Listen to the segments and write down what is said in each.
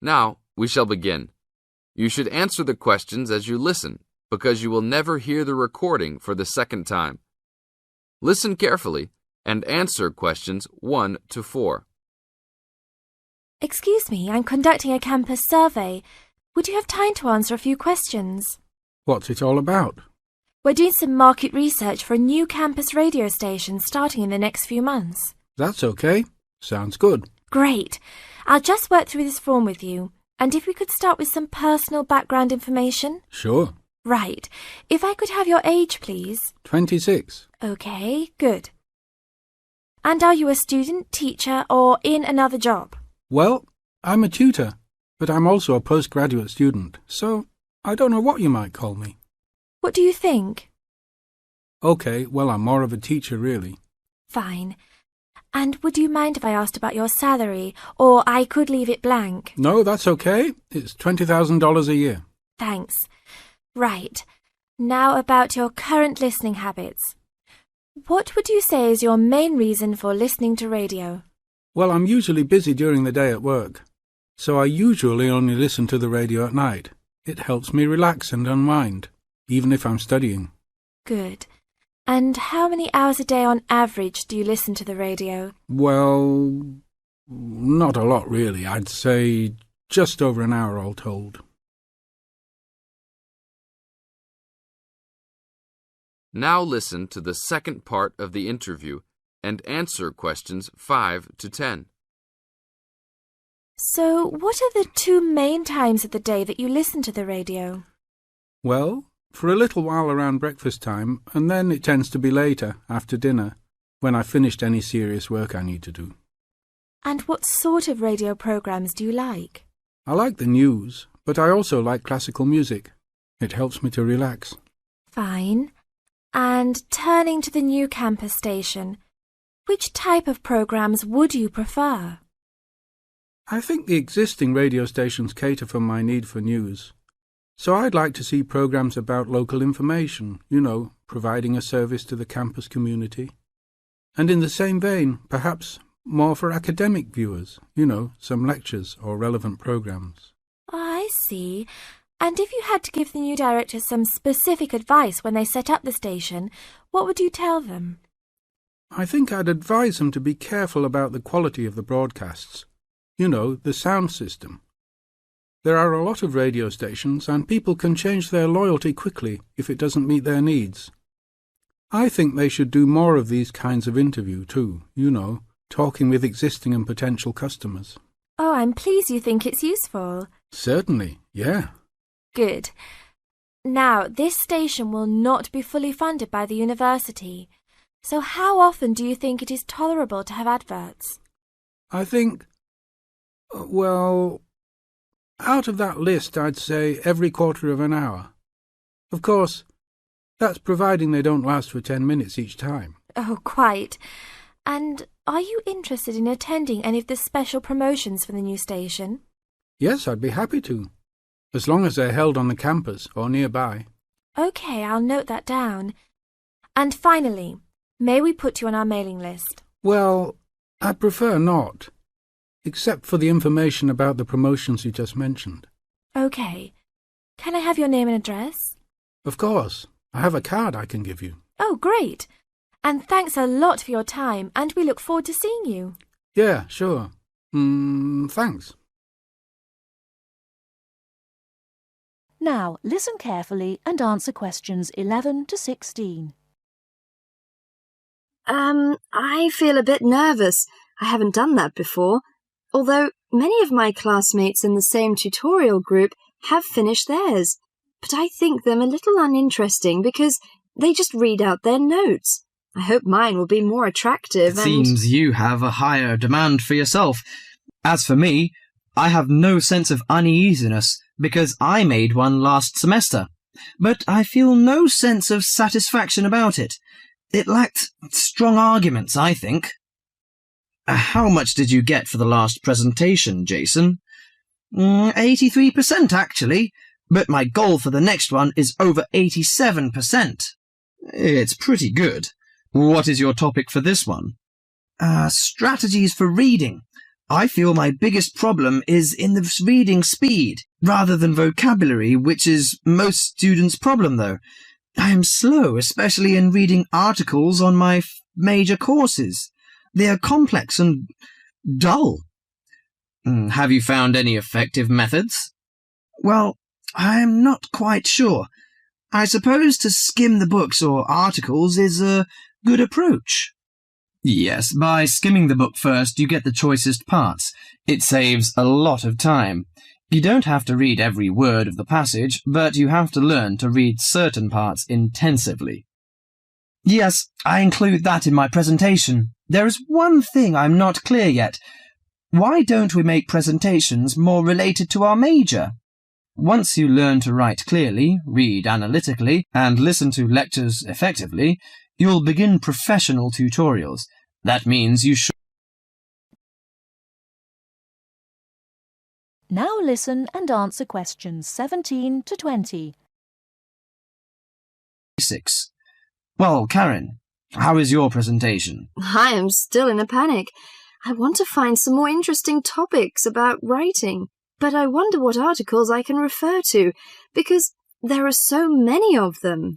Now, we shall begin. You should answer the questions as you listen, because you will never hear the recording for the second time. Listen carefully and answer questions 1 to 4. Excuse me, I'm conducting a campus survey. Would you have time to answer a few questions? What's it all about? We're doing some market research for a new campus radio station starting in the next few months. That's okay. Sounds good. Great. I'll just work through this form with you. And if we could start with some personal background information? Sure. Right. If I could have your age, please. 26. Okay, good. And are you a student, teacher, or in another job? Well, I'm a tutor, but I'm also a postgraduate student, so I don't know what you might call me. What do you think? Okay, well, I'm more of a teacher, really. Fine. And would you mind if I asked about your salary, or I could leave it blank? No, that's okay. It's $20,000 a year. Thanks. Right. Now about your current listening habits. What would you say is your main reason for listening to radio? Well, I'm usually busy during the day at work, so I usually only listen to the radio at night. It helps me relax and unwind, even if I'm studying. Good. And how many hours a day on average do you listen to the radio? Well, not a lot really. I'd say just over an hour all told. Now listen to the second part of the interview and answer questions 5 to 10. So, what are the 2 main times of the day that you listen to the radio? Well, for a little while around breakfast time, and then it tends to be later, after dinner, when I've finished any serious work I need to do. And what sort of radio programs do you like? I like the news, but I also like classical music. It helps me to relax. Fine. And turning to the new campus station, which type of programs would you prefer? I think the existing radio stations cater for my need for news. So I'd like to see programs about local information, providing a service to the campus community. And in the same vein, perhaps more for academic viewers, some lectures or relevant programs. I see. And if you had to give the new director some specific advice when they set up the station, what would you tell them? I think I'd advise them to be careful about the quality of the broadcasts. The sound system. There are a lot of radio stations, and people can change their loyalty quickly if it doesn't meet their needs. I think they should do more of these kinds of interview too, talking with existing and potential customers. Oh, I'm pleased you think it's useful. Certainly, yeah. Good. Now, this station will not be fully funded by the university. So how often do you think it is tolerable to have adverts? I think, well, out of that list, I'd say every quarter of an hour. Of course, that's providing they don't last for 10 minutes each time. Oh, quite. And are you interested in attending any of the special promotions for the new station? Yes, I'd be happy to, as long as they're held on the campus or nearby. OK, I'll note that down. And finally, may we put you on our mailing list? Well, I'd prefer not, except for the information about the promotions you just mentioned. OK. Can I have your name and address? Of course. I have a card I can give you. Oh, great. And thanks a lot for your time, and we look forward to seeing you. Yeah, sure. Thanks. Now, listen carefully and answer questions 11 to 16. I feel a bit nervous. I haven't done that before. Although many of my classmates in the same tutorial group have finished theirs. But I think them a little uninteresting because they just read out their notes. I hope mine will be more attractive. It seems you have a higher demand for yourself. As for me, I have no sense of uneasiness because I made one last semester. But I feel no sense of satisfaction about it. It lacked strong arguments, I think. How much did you get for the last presentation, Jason? 83% actually, but my goal for the next one is over 87%. It's pretty good. What is your topic for this one? Strategies for reading. I feel my biggest problem is in the reading speed, rather than vocabulary, which is most students' problem, though. I am slow, especially in reading articles on my major courses. They are complex and dull. Have you found any effective methods? Well, I am not quite sure. I suppose to skim the books or articles is a good approach. Yes, by skimming the book first, you get the choicest parts. It saves a lot of time. You don't have to read every word of the passage, but you have to learn to read certain parts intensively. Yes, I include that in my presentation. There is one thing I'm not clear yet. Why don't we make presentations more related to our major? Once you learn to write clearly, read analytically, and listen to lectures effectively, you'll begin professional tutorials. That means you should... Now listen and answer questions 17 to 20. 6. Well, Karen, how is your presentation? I am still in a panic. I want to find some more interesting topics about writing, but I wonder what articles I can refer to, because there are so many of them.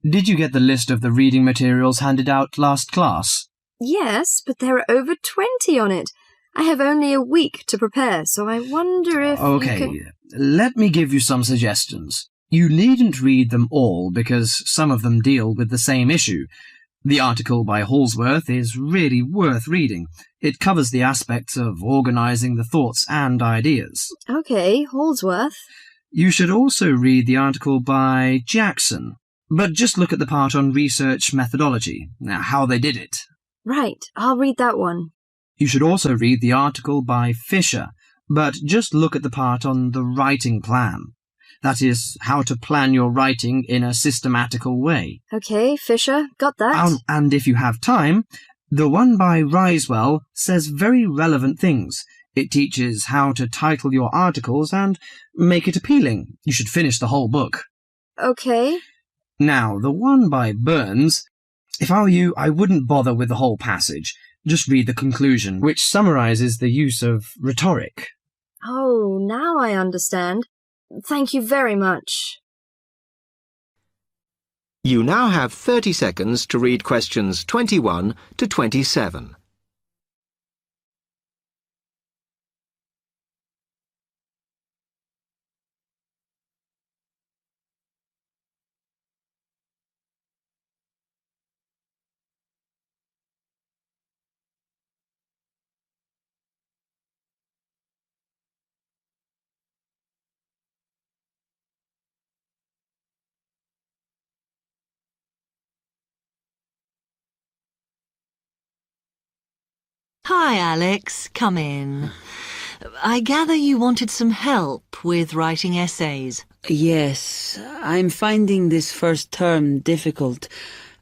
Did you get the list of the reading materials handed out last class? Yes, but there are over 20 on it. I have only a week to prepare, so I wonder if Okay, you could... let me give you some suggestions. You needn't read them all because some of them deal with the same issue. The article by Halsworth is really worth reading. It covers the aspects of organising the thoughts and ideas. Okay, Halsworth. You should also read the article by Jackson, but just look at the part on research methodology, how they did it. Right, I'll read that one. You should also read the article by Fisher, but just look at the part on the writing plan. That is, how to plan your writing in a systematical way. Okay, Fisher, got that. And if you have time, the one by Risewell says very relevant things. It teaches how to title your articles and make it appealing. You should finish the whole book. Okay. Now, the one by Burns, if I were you, I wouldn't bother with the whole passage. Just read the conclusion, which summarizes the use of rhetoric. Oh, now I understand. Thank you very much. You now have 30 seconds to read questions 21 to 27. Hi, Alex. Come in. I gather you wanted some help with writing essays. Yes, I'm finding this first term difficult,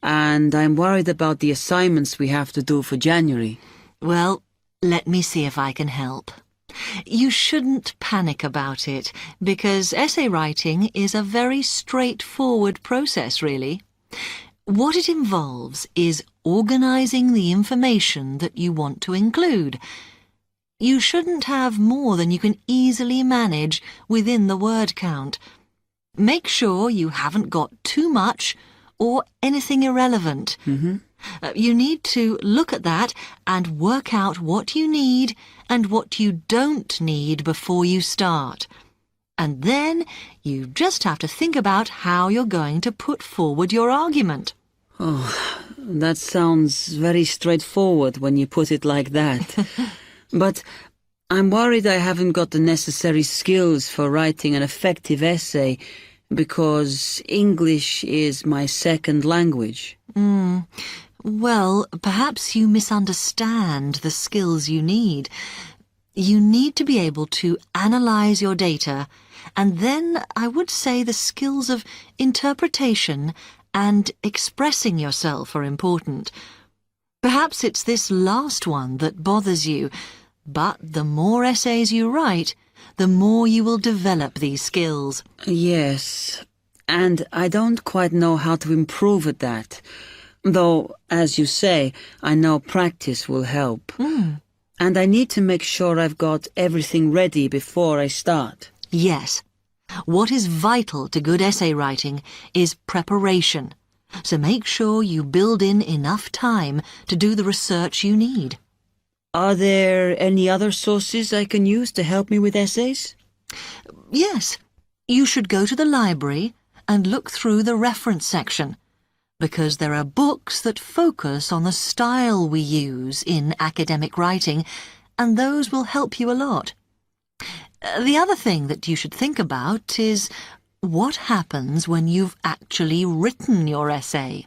and I'm worried about the assignments we have to do for January. Well, let me see if I can help. You shouldn't panic about it, because essay writing is a very straightforward process, really. What it involves is organising the information that you want to include. You shouldn't have more than you can easily manage within the word count. Make sure you haven't got too much or anything irrelevant. You need to look at that and work out what you need and what you don't need before you start. And then you just have to think about how you're going to put forward your argument. Oh, that sounds very straightforward when you put it like that. But I'm worried I haven't got the necessary skills for writing an effective essay because English is my second language. Well, perhaps you misunderstand the skills you need. You need to be able to analyse your data, and then I would say the skills of interpretation and expressing yourself are important. Perhaps it's this last one that bothers you, but the more essays you write, the more you will develop these skills. Yes, and I don't quite know how to improve at that. Though, as you say, I know practice will help. And I need to make sure I've got everything ready before I start. Yes. What is vital to good essay writing is preparation. So make sure you build in enough time to do the research you need. Are there any other sources I can use to help me with essays? Yes. You should go to the library and look through the reference section, because there are books that focus on the style we use in academic writing, and those will help you a lot. The other thing that you should think about is what happens when you've actually written your essay.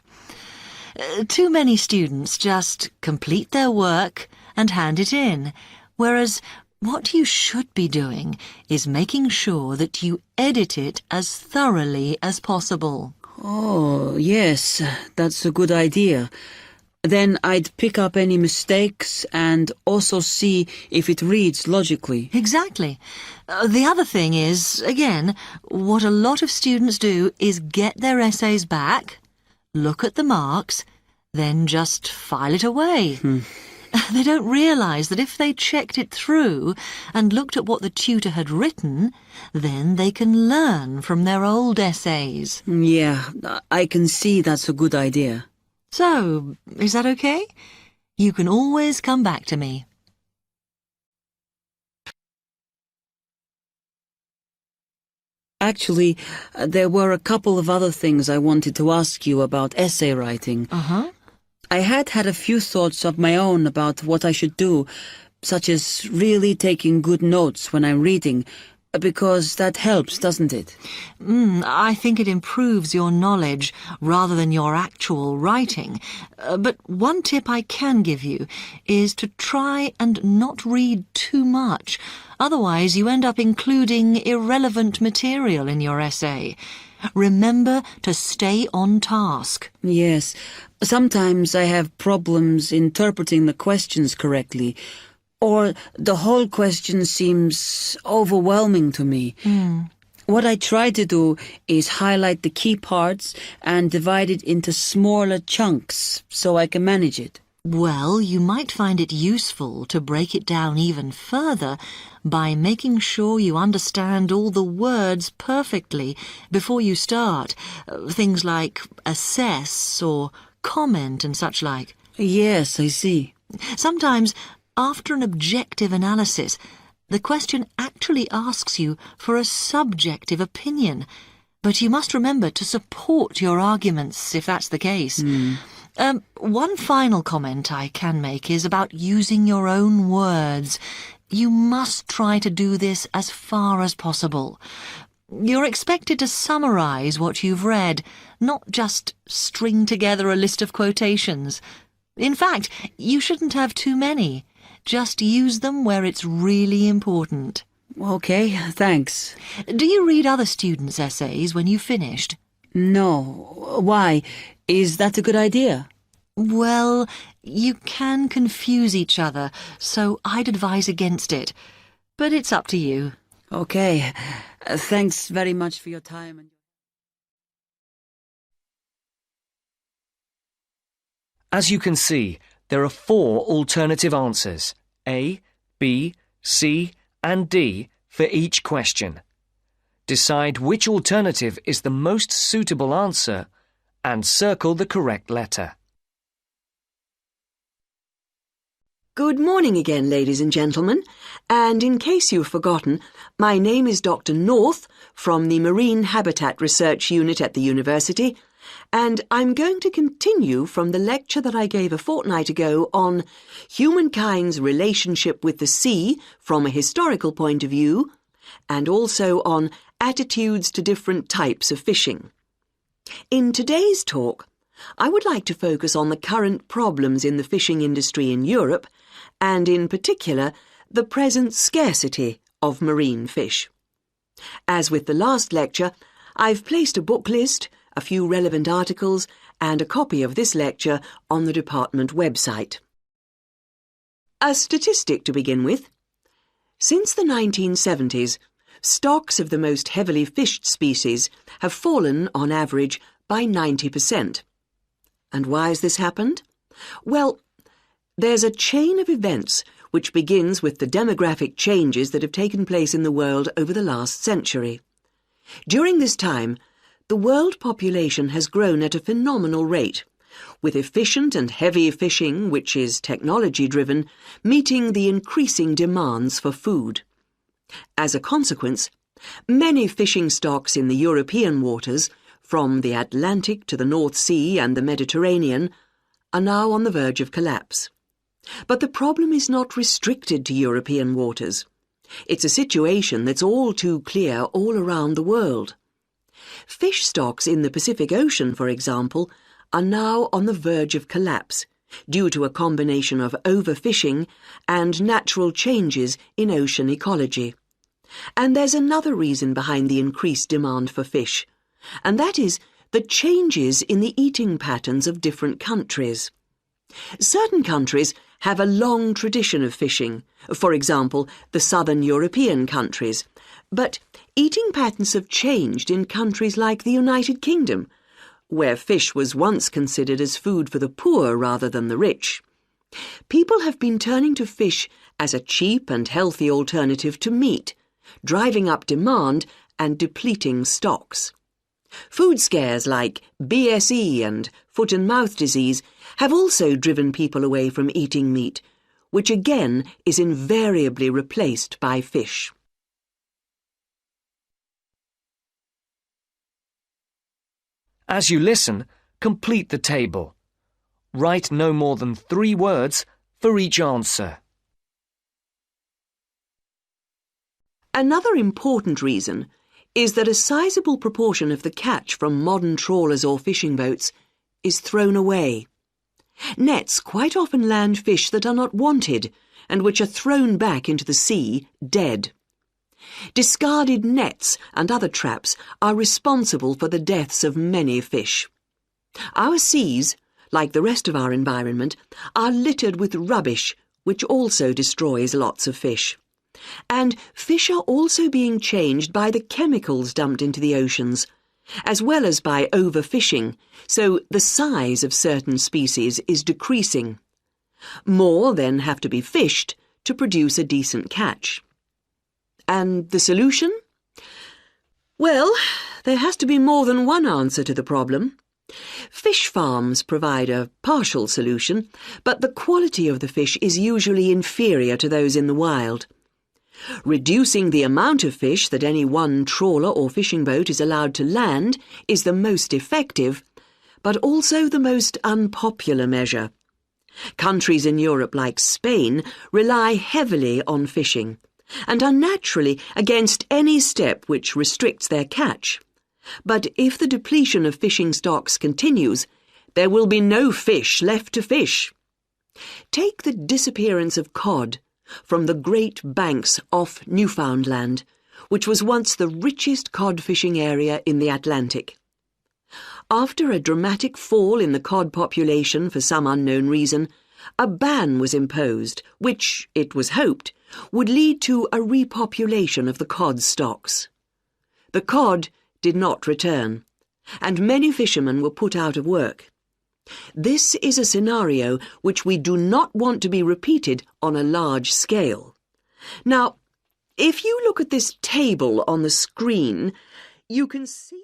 Too many students just complete their work and hand it in, whereas what you should be doing is making sure that you edit it as thoroughly as possible. Oh, yes, that's a good idea. Then I'd pick up any mistakes and also see if it reads logically. Exactly. The other thing is, again, what a lot of students do is get their essays back, look at the marks, then just file it away. They don't realise that if they checked it through and looked at what the tutor had written, then they can learn from their old essays. Yeah, I can see that's a good idea. So, is that okay? You can always come back to me. Actually, there were a couple of other things I wanted to ask you about essay writing. I had a few thoughts of my own about what I should do, such as really taking good notes when I'm reading, because that helps, doesn't it? I think it improves your knowledge rather than your actual writing. But one tip I can give you is to try and not read too much. Otherwise, you end up including irrelevant material in your essay. Remember to stay on task. Yes. Sometimes I have problems interpreting the questions correctly, or the whole question seems overwhelming to me. What I try to do is highlight the key parts and divide it into smaller chunks so I can manage it. Well, you might find it useful to break it down even further by making sure you understand all the words perfectly before you start. Things like assess or comment and such like. Yes, I see. Sometimes, after an objective analysis, the question actually asks you for a subjective opinion. But you must remember to support your arguments if that's the case. One final comment I can make is about using your own words. You must try to do this as far as possible. You're expected to summarise what you've read, not just string together a list of quotations. In fact, you shouldn't have too many. Just use them where it's really important. Okay, thanks. Do you read other students' essays when you've finished? No. Why? Is that a good idea? Well, you can confuse each other, so I'd advise against it. But it's up to you. Okay. Thanks very much for your time. As you can see, there are 4 alternative answers, A, B, C, and D, for each question. Decide which alternative is the most suitable answer and circle the correct letter. Good morning again, ladies and gentlemen, and in case you've forgotten, my name is Dr. North from the Marine Habitat Research Unit at the university, and I'm going to continue from the lecture that I gave a fortnight ago on humankind's relationship with the sea from a historical point of view, and also on attitudes to different types of fishing. In today's talk, I would like to focus on the current problems in the fishing industry in Europe, and in particular, the present scarcity of marine fish. As with the last lecture, I've placed a book list, a few relevant articles, and a copy of this lecture on the department website. A statistic to begin with. Since the 1970s, stocks of the most heavily fished species have fallen, on average, by 90%. And why has this happened? Well, there's a chain of events which begins with the demographic changes that have taken place in the world over the last century. During this time, the world population has grown at a phenomenal rate, with efficient and heavy fishing, which is technology-driven, meeting the increasing demands for food. As a consequence, many fishing stocks in the European waters, from the Atlantic to the North Sea and the Mediterranean, are now on the verge of collapse. But the problem is not restricted to European waters. It's a situation that's all too clear all around the world. Fish stocks in the Pacific Ocean, for example, are now on the verge of collapse due to a combination of overfishing and natural changes in ocean ecology. And there's another reason behind the increased demand for fish, and that is the changes in the eating patterns of different countries. Certain countries have a long tradition of fishing, for example, the southern European countries, but eating patterns have changed in countries like the United Kingdom, where fish was once considered as food for the poor rather than the rich. People have been turning to fish as a cheap and healthy alternative to meat, driving up demand and depleting stocks. Food scares like BSE and foot and mouth disease have also driven people away from eating meat, which again is invariably replaced by fish. As you listen, complete the table. Write no more than 3 words for each answer. Another important reason is that a sizable proportion of the catch from modern trawlers or fishing boats is thrown away. Nets quite often land fish that are not wanted and which are thrown back into the sea dead. Discarded nets and other traps are responsible for the deaths of many fish. Our seas, like the rest of our environment, are littered with rubbish, which also destroys lots of fish. And fish are also being changed by the chemicals dumped into the oceans, as well as by overfishing, so the size of certain species is decreasing. More then have to be fished to produce a decent catch. And the solution? Well, there has to be more than one answer to the problem. Fish farms provide a partial solution, but the quality of the fish is usually inferior to those in the wild. Reducing the amount of fish that any one trawler or fishing boat is allowed to land is the most effective, but also the most unpopular measure. Countries in Europe like Spain rely heavily on fishing, and are naturally against any step which restricts their catch. But if the depletion of fishing stocks continues, there will be no fish left to fish. Take the disappearance of cod from the Great Banks off Newfoundland, which was once the richest cod fishing area in the Atlantic. After a dramatic fall in the cod population for some unknown reason, a ban was imposed, which, it was hoped, would lead to a repopulation of the cod stocks. The cod did not return, and many fishermen were put out of work. This is a scenario which we do not want to be repeated on a large scale. Now, if you look at this table on the screen, you can see